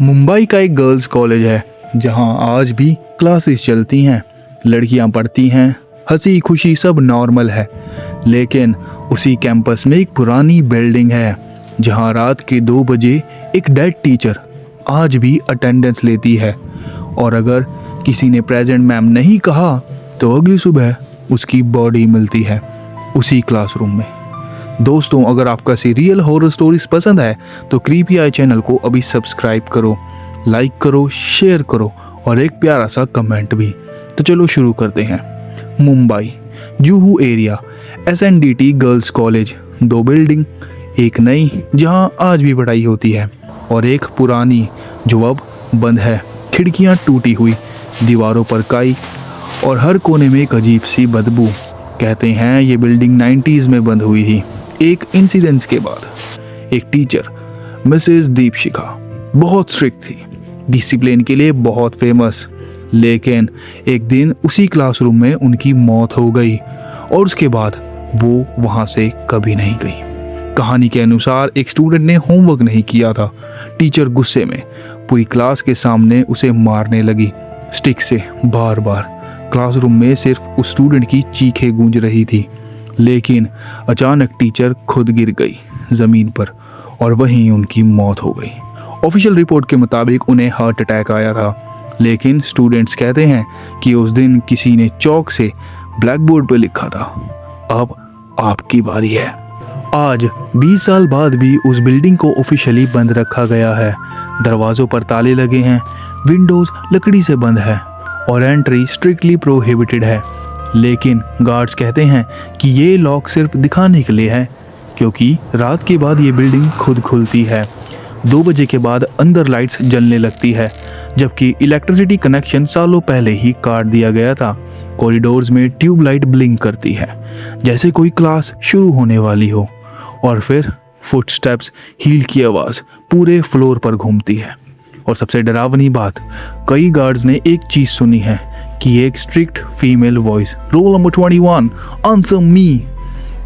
मुंबई का एक girls college है जहां आज भी क्लासेस चलती हैं, लड़कियां पढ़ती हैं, हंसी खुशी सब नॉर्मल है। लेकिन उसी कैंपस में एक पुरानी बिल्डिंग है जहां रात के 2 बजे एक डेड टीचर आज भी अटेंडेंस लेती है, और अगर किसी ने प्रेजेंट मैम नहीं कहा तो अगली सुबह उसकी बॉडी मिलती है उसी क्लासरूम में। दोस्तों, अगर आपको ऐसी रियल हॉरर स्टोरीज पसंद है तो क्रीपी आई चैनल को अभी सब्सक्राइब करो, लाइक करो, शेयर करो और एक प्यारा सा कमेंट भी। तो चलो शुरू करते हैं। Mumbai Juhu area, SNDT girls college, 2 building, एक नई जहां आज भी पढ़ाई होती है और एक पुरानी जो अब बंद है। खिड़कियां टूटी हुई, दीवारों पर काई और हर कोने में एक अजीब सी बदबू। कहते हैं ये बिल्डिंग 90s में बंद हुई थी। एक इंसिडेंस के बाद एक टीचर मिसेस दीपशिखा बहुत स्ट्रिक्ट थी, डिसिप्लिन के लिए बहुत फेमस, लेकिन एक दिन उसी क्लासरूम में उनकी मौत हो गई और उसके बाद वो वहाँ से कभी नहीं गई। कहानी के अनुसार एक स्टूडेंट ने होमवर्क नहीं किया था। टीचर गुस्से में पूरी क्लास के सामने उसे मारने लगी स्टिक से बार बार। क्लासरूम में सिर्फ उस स्टूडेंट की चीखें गूंज रही थी, लेकिन अचानक टीचर खुद गिर गई ज़मीन पर और वहीं उनकी मौत हो गई। ऑफिशियल रिपोर्ट के मुताबिक उन्हें हार्ट अटैक आया था, लेकिन स्टूडेंट्स कहते हैं कि उस दिन किसी ने चौक से ब्लैक बोर्ड पर लिखा था, अब आपकी बारी है। आज 20 साल बाद भी उस बिल्डिंग को ऑफिशियली बंद रखा गया है। दरवाज़ों पर ताले लगे हैं, विंडोज़ लकड़ी से बंद है और एंट्री स्ट्रिक्टली प्रोहिबिटेड है। लेकिन गार्ड्स कहते हैं कि ये लॉक सिर्फ दिखाने के लिए है, क्योंकि रात के बाद ये बिल्डिंग खुद खुलती है। 2 बजे के बाद अंदर लाइट्स जलने लगती है, जबकि इलेक्ट्रिसिटी कनेक्शन सालों पहले ही काट दिया गया था। कॉरिडोर्स में ट्यूबलाइट ब्लिंक करती है जैसे कोई क्लास शुरू होने वाली हो, और फिर फुटस्टेप्स, हील की आवाज़ पूरे फ्लोर पर घूमती है। और सबसे डरावनी बात, कई गार्ड्स ने एक चीज़ सुनी है कि एक strict female voice, roll number 21 answer me,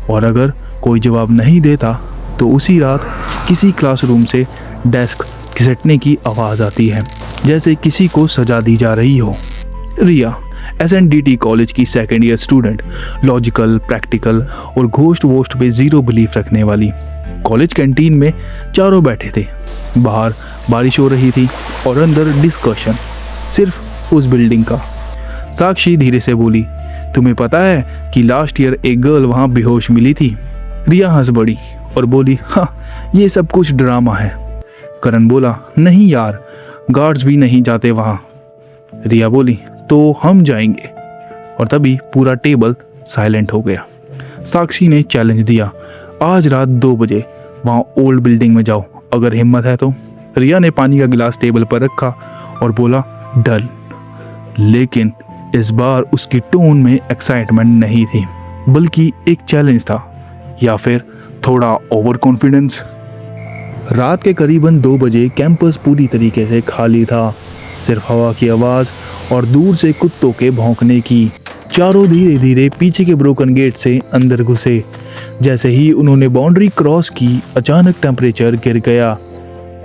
और अगर कोई जवाब नहीं देता तो उसी रात किसी क्लासरूम से डेस्क घिसटने की आवाज़ आती है जैसे किसी को सजा दी जा रही हो। रिया SNDT कॉलेज की second year student, logical, practical और घोस्ट वोस्ट पे ज़ीरो बिलीफ रखने वाली। कॉलेज कैंटीन में चारों बैठे थे। बाहर बारिश हो रही थी और अंदर डिस्कशन सिर्फ उस बिल्डिंग का। साक्षी धीरे से बोली, तुम्हें पता है कि लास्ट ईयर एक गर्ल वहाँ बेहोश मिली थी? रिया हंस पड़ी और बोली, हाँ ये सब कुछ ड्रामा है। करण बोला, नहीं यार, गार्ड्स भी नहीं जाते वहाँ। रिया बोली, तो हम जाएंगे। और तभी पूरा टेबल साइलेंट हो गया। साक्षी ने चैलेंज दिया, आज रात 2 बजे वहाँ ओल्ड बिल्डिंग में जाओ, अगर हिम्मत है तो। रिया ने पानी का गिलास टेबल पर रखा और बोला, डन। लेकिन इस बार उसकी टोन में एक्साइटमेंट नहीं थी, बल्कि एक चैलेंज था, या फिर थोड़ा ओवर कॉन्फिडेंस। रात के करीबन 2 बजे कैंपस पूरी तरीके से खाली था, सिर्फ हवा की आवाज़ और दूर से कुत्तों के भौंकने की। चारों धीरे धीरे पीछे के ब्रोकन गेट से अंदर घुसे। जैसे ही उन्होंने बाउंड्री क्रॉस की, अचानक टेम्परेचर गिर गया।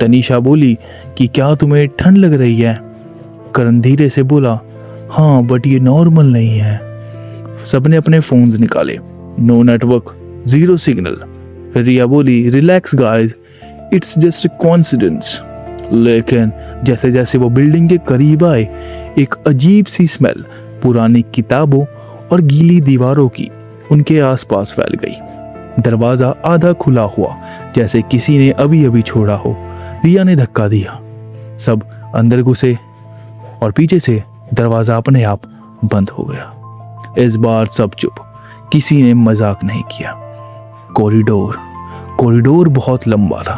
तनीषा बोली कि क्या तुम्हें ठंड लग रही है? करण धीरे से बोला, हाँ बट ये नॉर्मल नहीं है। सबने अपने फोन्स निकाले, नो नेटवर्क, 0 सिग्नल। फिर रिया बोली, relax guys, it's just coincidence. लेकिन जैसे जैसे वो बिल्डिंग के करीब आए, एक अजीब सी स्मेल पुरानी किताबों और गीली दीवारों की उनके आसपास फैल गई। दरवाज़ा आधा खुला हुआ, जैसे किसी ने अभी अभी छोड़ा हो। रिया ने धक्का दिया, सब अंदर घुसे और पीछे से दरवाज़ा अपने आप बंद हो गया। इस बार सब चुप, किसी ने मजाक नहीं किया। कॉरिडोर बहुत लंबा था,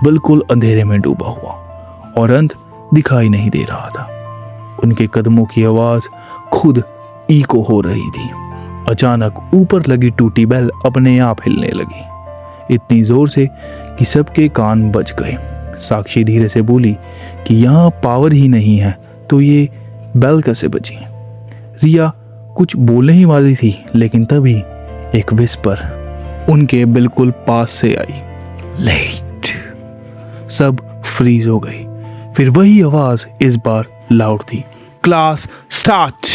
बिल्कुल अंधेरे में डूबा हुआ, और अंत दिखाई नहीं दे रहा था। उनके कदमों की आवाज़ खुद इको हो रही थी। अचानक ऊपर लगी टूटी बेल अपने आप हिलने लगी, इतनी जोर से कि सबके कान बज गए। साक्षी धीरे से बोली कि यहाँ पावर ही नहीं है तो ये बेल कैसे बजी? रिया कुछ बोलने ही वाली थी, लेकिन तभी एक विस्पर उनके बिल्कुल पास से आई, लेट। सब फ्रीज हो गई। फिर वही आवाज इस बार लाउड थी, क्लास स्टार्ट।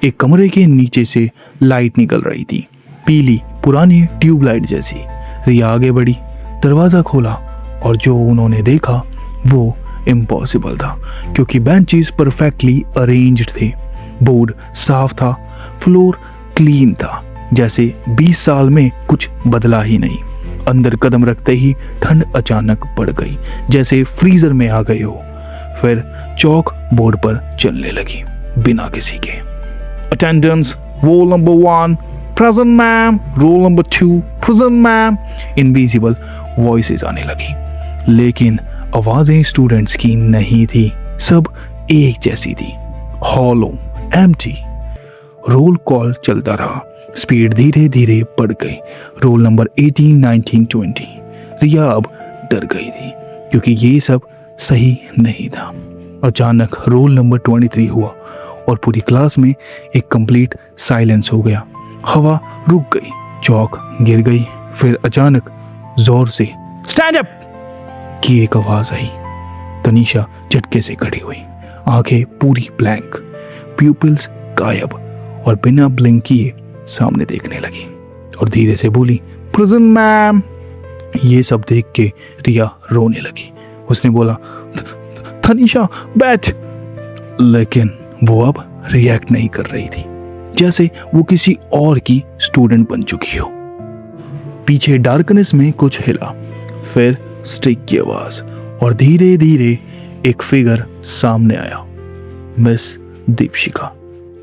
एक कमरे के नीचे से लाइट निकल रही थी, पीली पुरानी ट्यूबलाइट जैसी। रिया आगे बढ़ी, दरवाजा खोला और जो उन्होंने देखा वो इम्पॉसिबल था, क्योंकि बेंचेस परफेक्टली अरेंज्ड थे, बोर्ड साफ था, फ्लोर क्लीन था, जैसे 20 साल में कुछ बदला ही नहीं। अंदर कदम रखते ही ठंड अचानक बढ़ गई, जैसे फ्रीजर में आ गए हो। फिर चौक बोर्ड पर चलने लगी बिना किसी के। Attendance roll number 1 present ma'am, roll number 2 present ma'am. Invisible voices आने लगी, लेकिन आवाजें स्टूडेंट्स की नहीं थी, सब एक जैसी थी, हॉलो, एम्प्टी। रोल कॉल चलता रहा, स्पीड धीरे धीरे बढ़ गई। Roll number 18, 19, 20। रिया अब डर गई थी, क्योंकि ये सब सही नहीं था। अचानक रोल नंबर 23 हुआ और पूरी क्लास में एक कंप्लीट साइलेंस हो गया। हवा रुक गई, चौक गिर गई। फिर अचानक जोर से स्टैंड अप की एक आवाज आई। तनीषा झटके से खड़ी हुई, आंखें पूरी ब्लैंक, प्यूपिल्स गायब, और बिना ब्लिंक किए सामने देखने लगी और धीरे से बोली, प्रेजेंट मैम। ये सब देख के रिया रोने लगी। उसने बोला, तनीषा बैठ। लेकिन वो अब रिएक्ट नहीं कर रही थी, जैसे वो किसी और की स्टूडेंट बन चुकी हो। पीछे डार्कनेस में कुछ हिला, फिर स्टिक की आवाज, और धीरे धीरे एक फिगर सामने आया। मिस दीपशिखा।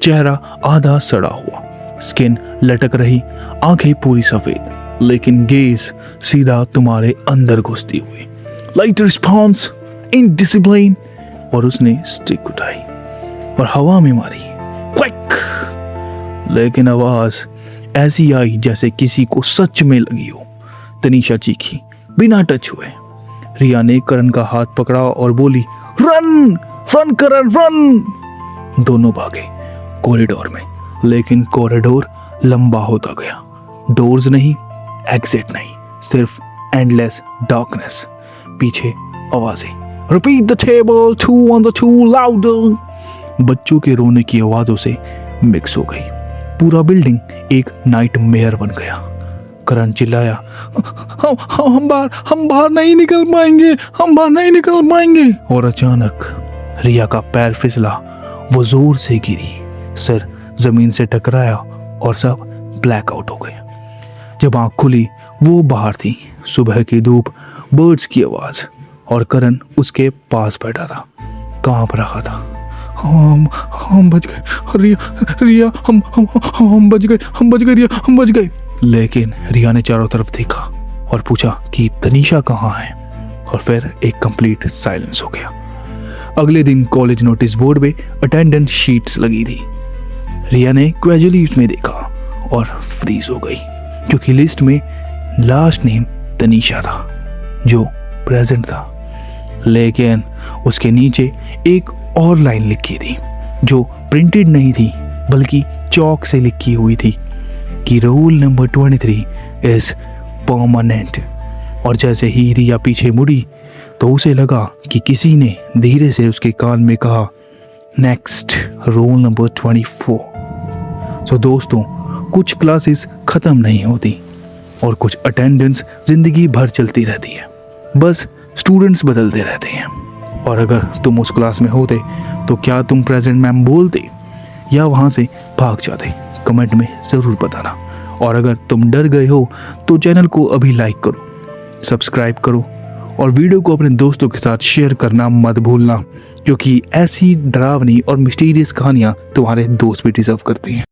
चेहरा आधा सड़ा हुआ, स्किन लटक रही, आंखें पूरी सफेद, लेकिन गेज सीधा तुम्हारे अंदर घुसती हुई। Light response, indiscipline. और उसने स्टिक उठाई और हवा में मारी, क्विक। लेकिन आवाज ऐसी आई जैसे किसी को सच में लगी हो। तनीषा चीखी बिना टच हुए। रिया ने करण का हाथ पकड़ा और बोली, रन रन करण रन। दोनों भागे कॉरिडोर में, लेकिन कॉरिडोर लंबा होता गया। डोर्स नहीं, एग्जिट नहीं, सिर्फ एंडलेस डार्कनेस। पीछे आवाजें, repeat the table 2 on the 2 louder. बच्चों के रोने की आवाजों से मिक्स हो गई। पूरा बिल्डिंग एक नाइटमेयर बन गया। करण चिल्लाया, हम बाहर नहीं निकल पाएंगे, हम बाहर नहीं निकल पाएंगे। और अचानक रिया का पैर फिसला, वो जोर से गिरी, सिर जमीन से टकराया और सब ब्लैकआउट हो गए। जब आंख खुली वो बाहर थी, सुबह की धूप, बर्ड्स की आवाज, और करण उसके पास बैठा था, कांप रहा था। हम बच गए रिया, हम बच गए रिया, हम बच गए। लेकिन रिया ने चारों तरफ देखा और पूछा कि तनीषा कहाँ है, और फिर एक कंप्लीट साइलेंस हो गया। अगले दिन कॉलेज नोटिस बोर्ड पे अटेंडेंस शीट्स लगी थी। रिया ने कैजुअली उसमें देखा और फ्रीज हो गई, क्योंकि लिस्ट में लास्ट नेम तनीषा था, जो प्रेजेंट था। लेकिन उसके नीचे एक और लाइन लिखी थी, जो प्रिंटेड नहीं थी बल्कि चौक से लिखी हुई थी, कि रोल नंबर 23 इज परमानेंट। और जैसे ही रिया पीछे मुड़ी तो उसे लगा कि किसी ने धीरे से उसके कान में कहा, नेक्स्ट रोल नंबर 24। तो दोस्तों, कुछ क्लासेस खत्म नहीं होती और कुछ अटेंडेंस जिंदगी भर चलती रहती है, बस स्टूडेंट्स बदलते रहते हैं। और अगर तुम उस क्लास में होते तो क्या तुम प्रेजेंट मैम बोलते या वहाँ से भाग जाते? कमेंट में ज़रूर बताना। और अगर तुम डर गए हो तो चैनल को अभी लाइक करो, सब्सक्राइब करो और वीडियो को अपने दोस्तों के साथ शेयर करना मत भूलना, क्योंकि ऐसी डरावनी और मिस्टीरियस कहानियाँ तुम्हारे दोस्त भी डिजर्व करते हैं।